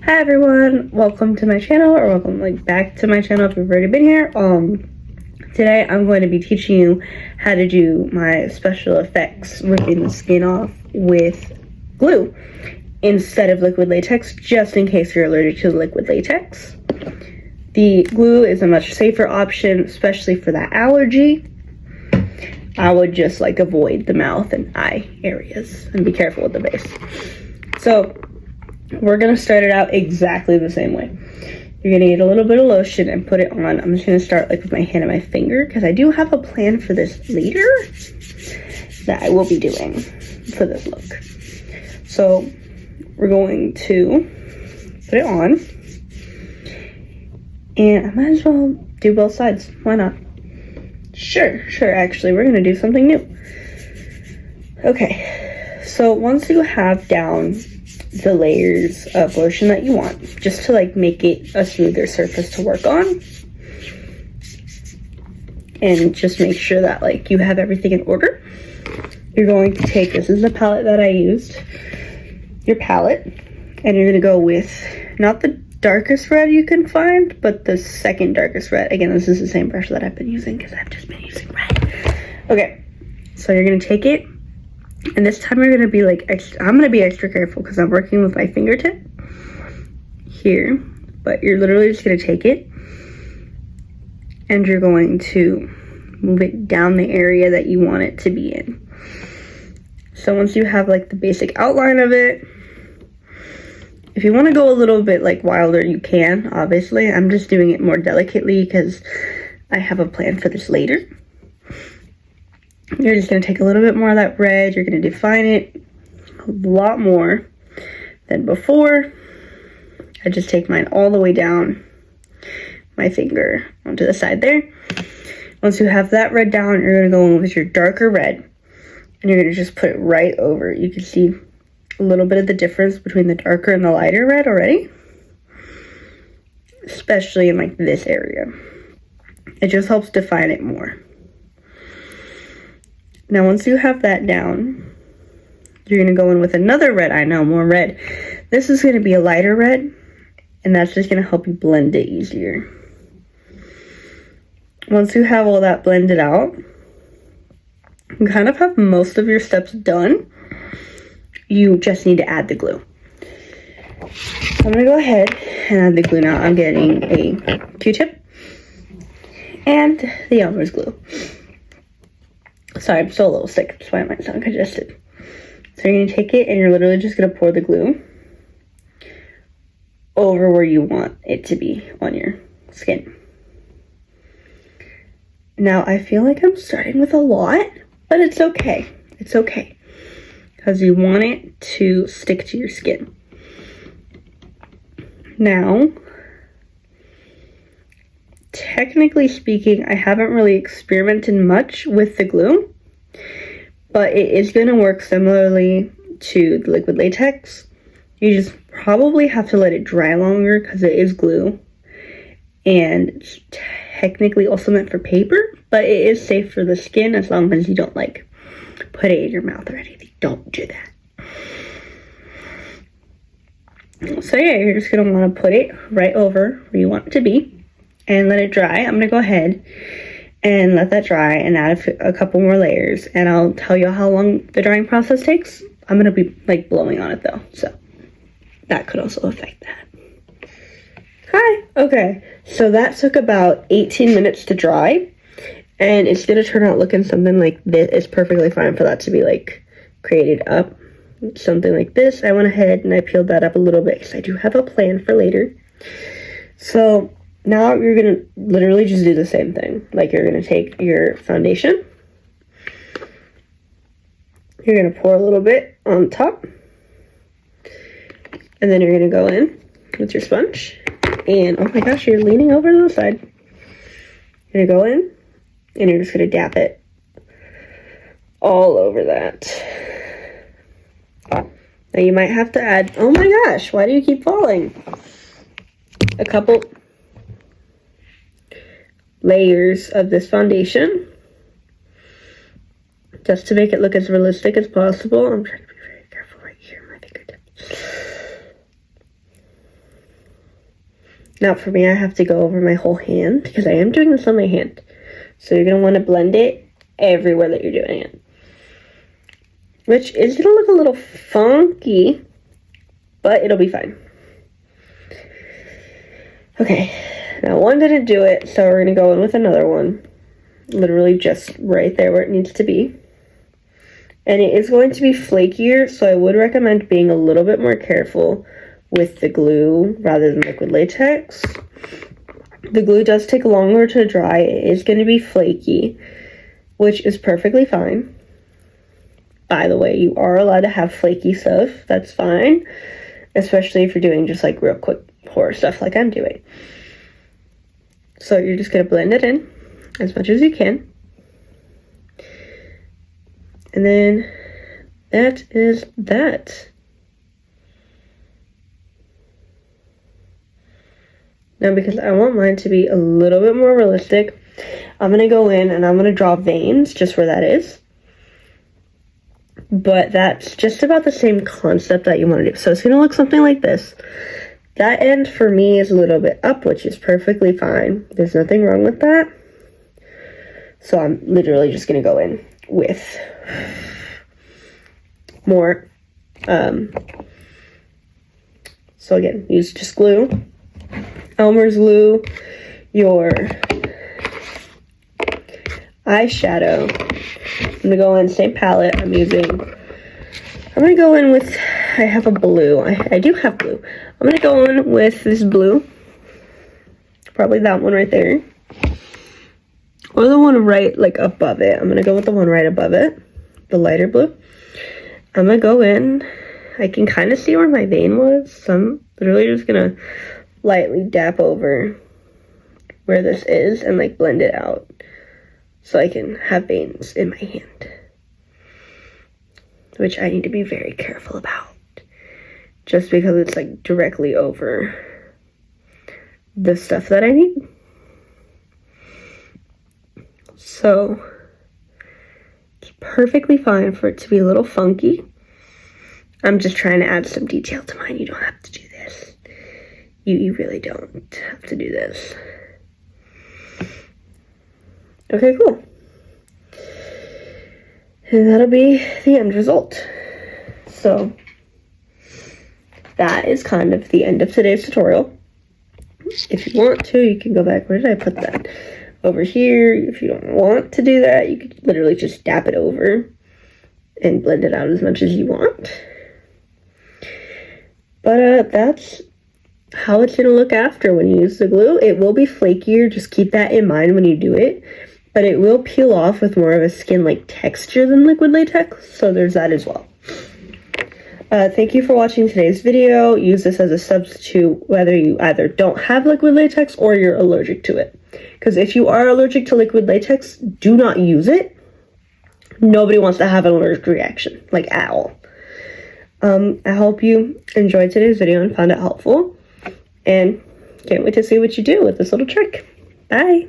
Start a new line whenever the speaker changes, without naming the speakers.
Hi everyone, welcome to my channel, or welcome back to my channel if you've already been here. Today I'm going to be teaching you how to do my special effects, ripping the skin off with glue instead of liquid latex, just in case you're allergic to liquid latex. The glue is a much safer option, especially for that allergy. I would just avoid the mouth and eye areas and be careful with the base. So we're gonna start it out exactly the same way. You're gonna get a little bit of lotion and put it on. I'm just gonna start with my hand and my finger because I do have a plan for this later that I will be doing for this look. So we're going to put it on, and I might as well do both sides. Why not? Sure, actually, we're gonna do something new. Okay, so once you have down the layers of lotion that you want, just to make it a smoother surface to work on, and just make sure that you have everything in order, you're going to take, this is the palette that I used, your palette, and you're going to go with not the darkest red you can find, but the second darkest red. Again, this is the same brush that I've been using because I've just been using red. Okay, so you're going to take it, and this time you're going to be I'm going to be extra careful because I'm working with my fingertip here, but you're literally just going to take it and you're going to move it down the area that you want it to be in. So once you have the basic outline of it, if you want to go a little bit wilder, you can, obviously. I'm just doing it more delicately because I have a plan for this later. You're just going to take a little bit more of that red. You're going to define it a lot more than before. I just take mine all the way down my finger onto the side there. Once you have that red down, you're going to go in with your darker red, and you're going to just put it right over. You can see a little bit of the difference between the darker and the lighter red already, especially in this area. It just helps define it more. Now, once you have that down, you're going to go in with another red. I know, more red. This is going to be a lighter red, and that's just going to help you blend it easier. Once you have all that blended out, you kind of have most of your steps done. You just need to add the glue. I'm going to go ahead and add the glue now. I'm getting a Q-tip and the Elmer's glue. Sorry, I'm still a little sick. That's why I might sound congested. So you're going to take it and you're literally just going to pour the glue over where you want it to be on your skin. Now, I feel like I'm starting with a lot, but it's okay. It's okay. Because you want it to stick to your skin. Now, technically speaking, I haven't really experimented much with the glue, but it is going to work similarly to the liquid latex. You just probably have to let it dry longer because it is glue, and it's technically also meant for paper, but it is safe for the skin as long as you don't put it in your mouth or anything. Don't do that. So yeah, you're just going to want to put it right over where you want it to be and let it dry. I'm going to go ahead and let that dry and add a couple more layers, and I'll tell you how long the drying process takes. I'm going to be blowing on it though, so that could also affect that. Hi. Okay, so that took about 18 minutes to dry, and it's going to turn out looking something like this. It's perfectly fine for that to be created up, something like this. I went ahead and I peeled that up a little bit because I do have a plan for later. So now you're going to literally just do the same thing. You're going to take your foundation. You're going to pour a little bit on top. And then you're going to go in with your sponge. And oh my gosh, you're leaning over to the side. You're going to go in and you're just going to dap it all over that. Now you might have to add, oh my gosh, why do you keep falling? A couple layers of this foundation just to make it look as realistic as possible. I'm trying to be very careful right here, my fingertip. Now for me, I have to go over my whole hand because I am doing this on my hand. So you're going to want to blend it everywhere that you're doing it. Which is going to look a little funky, but it'll be fine. Okay, now one didn't do it, so we're going to go in with another one. Literally just right there where it needs to be. And it is going to be flakier, so I would recommend being a little bit more careful with the glue rather than liquid latex. The glue does take longer to dry. It is going to be flaky, which is perfectly fine. By the way, you are allowed to have flaky stuff. That's fine, especially if you're doing just like real quick pour stuff like I'm doing. So you're just going to blend it in as much as you can. And then that is that. Now, because I want mine to be a little bit more realistic, I'm going to go in and I'm going to draw veins just where that is. But that's just about the same concept that you want to do. So it's going to look something like this. That end for me is a little bit up, which is perfectly fine. There's nothing wrong with that. So I'm literally just going to go in with more. So again, use just glue. Elmer's glue, your eyeshadow. I'm going to go in, same palette I'm using. I'm going to go in with, I have a blue. I do have blue. I'm going to go in with this blue. Probably that one right there. Or the one right, like, above it. I'm going to go with the one right above it. The lighter blue. I'm going to go in. I can kind of see where my vein was. So I'm literally just going to lightly dab over where this is and, like, blend it out. So I can have veins in my hand. Which I need to be very careful about. Just because it's, like, directly over the stuff that I need. So, it's perfectly fine for it to be a little funky. I'm just trying to add some detail to mine. You don't have to do this. You really don't have to do this. Okay, cool. And that'll be the end result. So, that is kind of the end of today's tutorial. If you want to, you can go back. Where did I put that? Over here. If you don't want to do that, you could literally just dab it over and blend it out as much as you want. But that's how it's going to look after when you use the glue. It will be flakier. Just keep that in mind when you do it. But it will peel off with more of a skin-like texture than liquid latex. So there's that as well. Thank you for watching today's video. Use this as a substitute whether you either don't have liquid latex or you're allergic to it. Because if you are allergic to liquid latex, do not use it. Nobody wants to have an allergic reaction, like at all. I hope you enjoyed today's video and found it helpful. And can't wait to see what you do with this little trick. Bye!